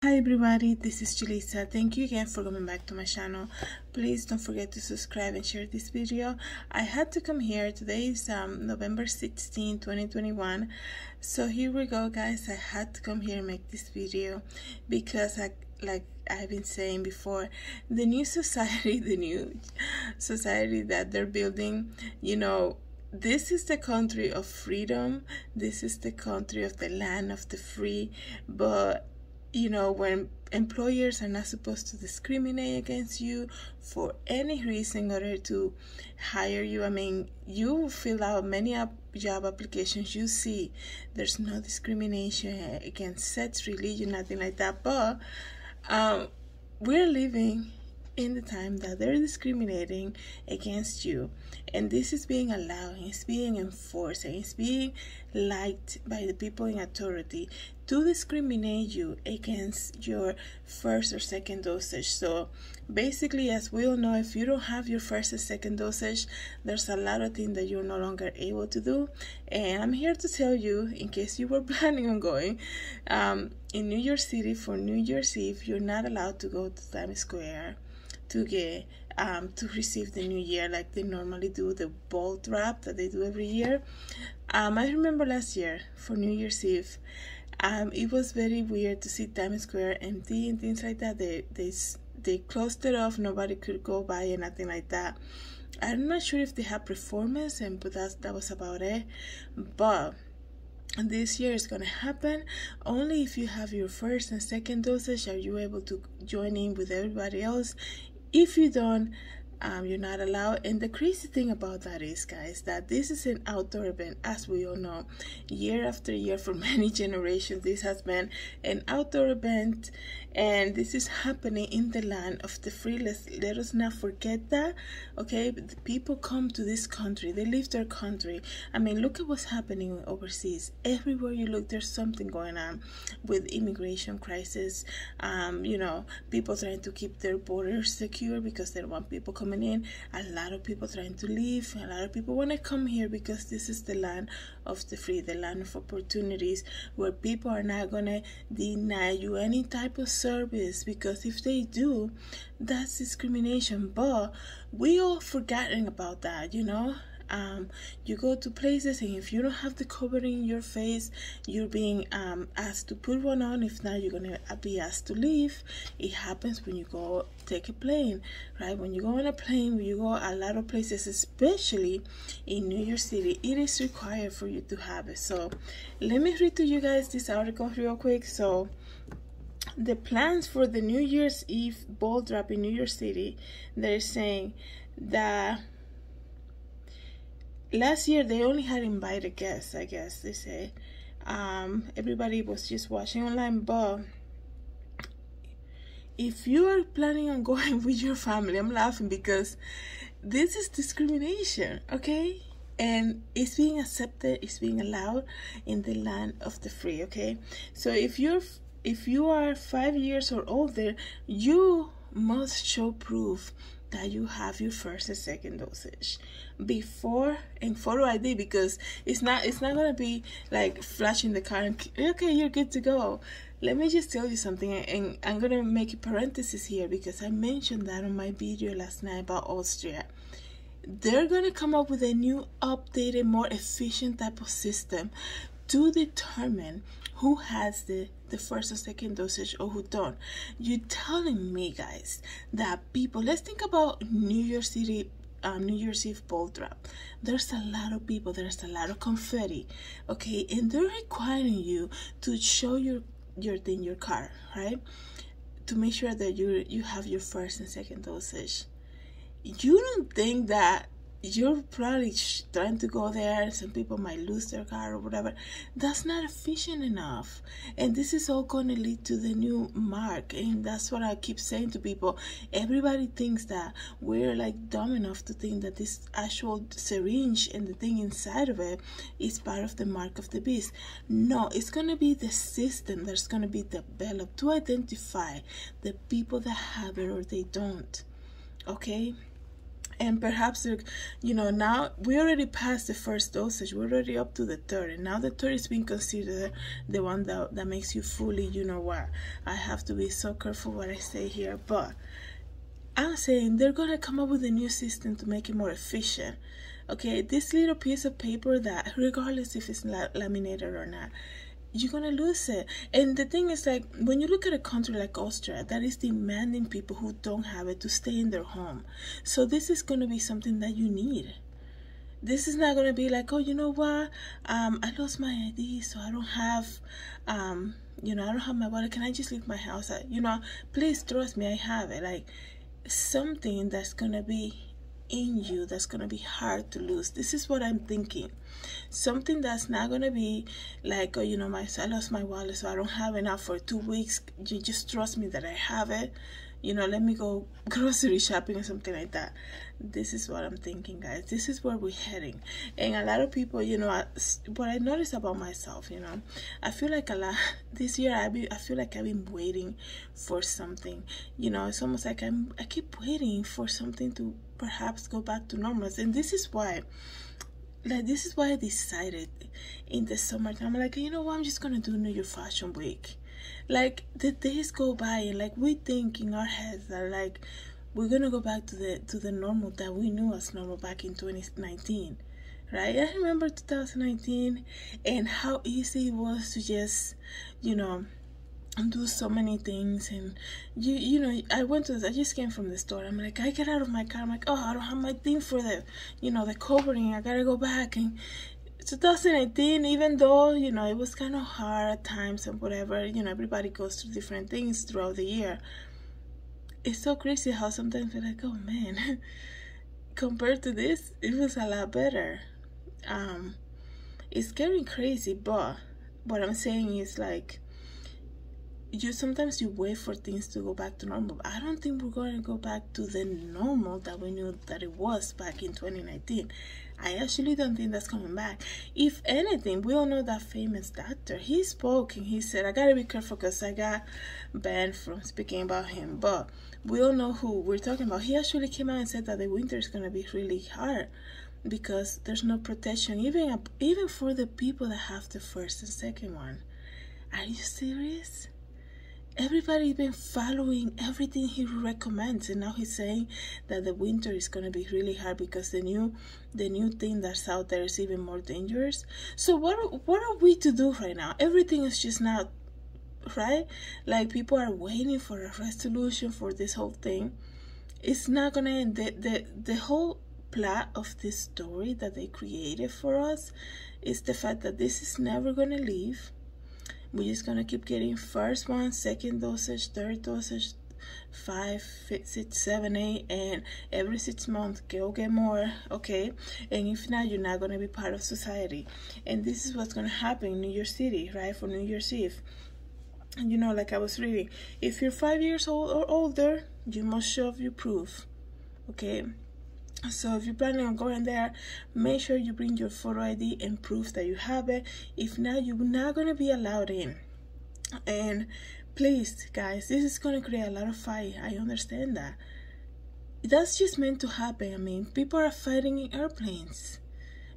Hi everybody, this is Julissa. Thank you again for coming back to my channel. Please don't forget to subscribe and share this video. I had to come here. Today is November 16, 2021. So here we go, guys. I had to come here and make this video because like I've been saying before, the new society that they're building, this is the country of freedom. This is the country of the land of the free, but when employers are not supposed to discriminate against you for any reason in order to hire you. I mean, you fill out many job applications, you see there's no discrimination against sex, religion, nothing like that. But we're living in the time that they're discriminating against you, and this is being allowed, it's being enforced, and it's being liked by the people in authority to discriminate you against your first or second dosage. So basically, as we all know, if you don't have your first and second dosage, there's a lot of things that you're no longer able to do. And I'm here to tell you, in case you were planning on going, in New York City for New Year's Eve, you're not allowed to go to Times Square to get to receive the new year like they normally do, the ball drop that they do every year. I remember last year for New Year's Eve, it was very weird to see Times Square empty and things like that. They closed it off, nobody could go by and nothing like that. I'm not sure if they have performance, but that was about it. But this year is gonna happen. Only if you have your first and second dosage are you able to join in with everybody else. If you don't, you're not allowed. And the crazy thing about that is, guys, that this is an outdoor event. As we all know, year after year for many generations, this has been an outdoor event, and this is happening in the land of the free. Let us not forget that, okay? The people come to this country, they leave their country. I mean, look at what's happening overseas. Everywhere you look, there's something going on with immigration crisis. People trying to keep their borders secure because they don't want people coming in. A lot of people trying to leave. A lot of people want to come here because this is the land of the free, the land of opportunities, where people are not gonna deny you any type of service, because if they do, that's discrimination. But we all forgotten about that. You go to places, and if you don't have the covering in your face, you're being asked to put one on. If not, you're gonna be asked to leave. It happens when you go take a plane, right? When you go on a plane, when you go a lot of places, especially in New York City, it is required for you to have it. So let me read to you guys this article real quick. So the plans for the New Year's Eve ball drop in New York City, they're saying that last year they only had invited guests, I guess they say. Everybody was just watching online. But if you are planning on going with your family, I'm laughing because this is discrimination, okay? And it's being accepted, it's being allowed in the land of the free, okay? So if you are 5 years or older, you must show proof that you have your first and second dosage before, and photo ID, because it's not gonna be like flashing the card and okay, you're good to go. Let me just tell you something, and I'm gonna make a parenthesis here because I mentioned that on my video last night about Austria. They're gonna come up with a new, updated, more efficient type of system to determine who has the first or second dosage or who don't. You telling me, guys, that people, let's think about New York City, New Year's Eve ball drop. There's a lot of people, there's a lot of confetti, okay? And they're requiring you to show your thing, your card, right? To make sure that you have your first and second dosage. You don't think that you're probably trying to go there, some people might lose their car or whatever. That's not efficient enough, and this is all going to lead to the new mark. And that's what I keep saying to people. Everybody thinks that we're like dumb enough to think that this actual syringe and the thing inside of it is part of the mark of the beast. No, it's going to be the system that's going to be developed to identify the people that have it or they don't, okay? And perhaps, you know, now we already passed the first dosage. We're already up to the third. And now the third is being considered the one that makes you fully, you know what. I have to be so careful what I say here. But I'm saying they're going to come up with a new system to make it more efficient. Okay, this little piece of paper that, regardless if it's laminated or not, you're gonna lose it. And the thing is, like, when you look at a country like Austria that is demanding people who don't have it to stay in their home, so this is gonna be something that you need. This is not gonna be like, oh, you know what, I lost my ID, so I don't have you know, I don't have my wallet, can I just leave my house? You know, please trust me, I have it. Like, something that's gonna be in you, that's gonna be hard to lose. This is what I'm thinking. Something that's not gonna be like, oh, you know, I lost my wallet, so I don't have enough for 2 weeks. You just trust me that I have it. You know, let me go grocery shopping or something like that. This is what I'm thinking, guys. This is where we're heading. And a lot of people, you know, what I noticed about myself, you know, I feel like a lot this year, I feel like I've been waiting for something. You know, it's almost like I keep waiting for something to perhaps go back to normal. And this is why, like, this is why I decided in the summertime, I'm like, you know what, I'm just gonna do New York Fashion Week. Like, the days go by and like we think in our heads that like we're gonna go back to the normal that we knew as normal back in 2019, right? I remember 2019 and how easy it was to just, you know, do so many things. And you know, I just came from the store. I'm like, I get out of my car, I'm like, oh, I don't have my thing for the, you know, the covering. I gotta go back. And 2018, even though, you know, it was kind of hard at times and whatever, you know, everybody goes through different things throughout the year. It's so crazy how sometimes you're like, oh man, compared to this, it was a lot better. It's getting crazy, but what I'm saying is, like, sometimes you wait for things to go back to normal. I don't think we're going to go back to the normal that we knew that it was back in 2019. I actually don't think that's coming back. If anything, we all know that famous doctor. He spoke and he said, I gotta be careful because I got banned from speaking about him. But we all know who we're talking about. He actually came out and said that the winter is gonna be really hard because there's no protection, even for the people that have the first and second one. Are you serious? Everybody's been following everything he recommends, and now he's saying that the winter is going to be really hard because the new thing that's out there is even more dangerous. So what are we to do right now? Everything is just not right. Like, people are waiting for a resolution for this whole thing. It's not going to end. The whole plot of this story that they created for us is the fact that this is never going to leave. We're just gonna keep getting first one, second dosage, third dosage, 5, 6, 7, 8, and every 6 months go get more, okay? And if not, you're not gonna be part of society. And this is what's gonna happen in New York City, right? For New Year's Eve. And you know, like I was reading, if you're 5 years old or older, you must show your proof, okay? So if you're planning on going there, make sure you bring your photo ID and proof that you have it. If not, you're not going to be allowed in. And please, guys, this is going to create a lot of fight. I understand that. That's just meant to happen. I mean, people are fighting in airplanes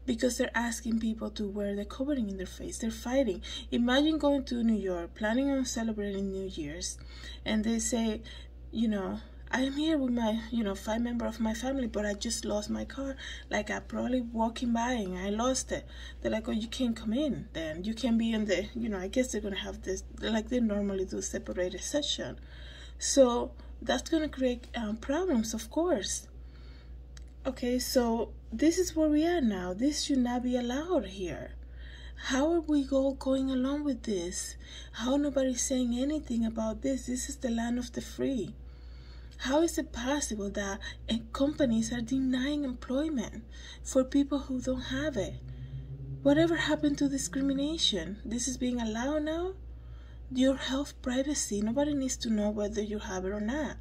because they're asking people to wear the covering in their face. They're fighting. Imagine going to New York, planning on celebrating New Year's, and they say, you know, I'm here with my, you know, 5 members of my family, but I just lost my car. Like, I probably walking by and I lost it. They're like, oh, you can't come in then. You can't be in the, you know, I guess they're going to have this, like they normally do, separated session. So that's going to create problems, of course. Okay, so this is where we are now. This should not be allowed here. How are we going along with this? How nobody's saying anything about this? This is the land of the free. How is it possible that companies are denying employment for people who don't have it? Whatever happened to discrimination? This is being allowed now? Your health privacy, nobody needs to know whether you have it or not.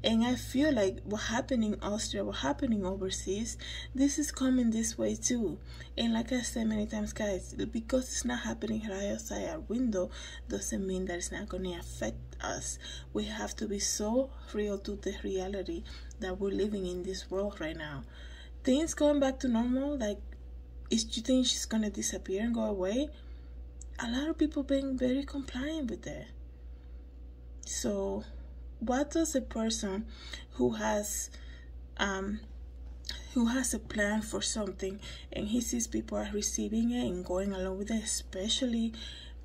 And I feel like what happened in Austria, what happening overseas, this is coming this way too. And like I said many times, guys, because it's not happening right outside our window doesn't mean that it's not going to affect us. We have to be so real to the reality that we're living in this world right now. Things going back to normal, like, you think she's going to disappear and go away? A lot of people being very compliant with that. So what does a person who has a plan for something and he sees people are receiving it and going along with it, especially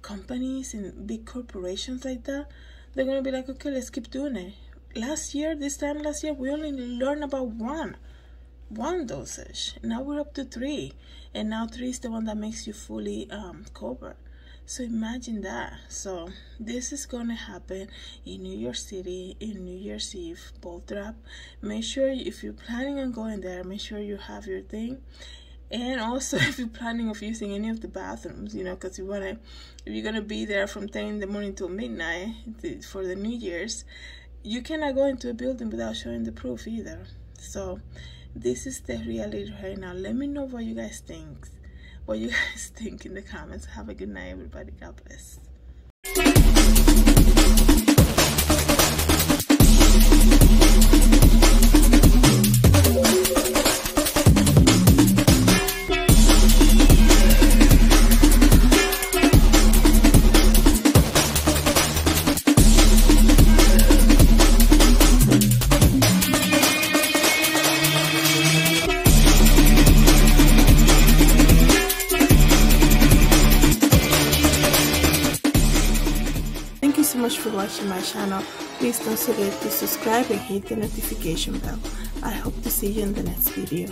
companies and big corporations like that, they're gonna be like, okay, let's keep doing it. This time last year we only learned about one dosage. Now we're up to 3, and now 3 is the one that makes you fully covered. So imagine that. So this is gonna happen in New York City in New Year's Eve, ball drop. Make sure if you're planning on going there, make sure you have your thing. And also if you're planning of using any of the bathrooms, you know, because if you're gonna be there from 10 in the morning till midnight for the New Year's, you cannot go into a building without showing the proof either. So this is the reality right now. Let me know what you guys think. What you guys think in the comments. Have a good night, everybody. God bless. So much for watching my channel. Please don't forget to subscribe and hit the notification bell. I hope to see you in the next video.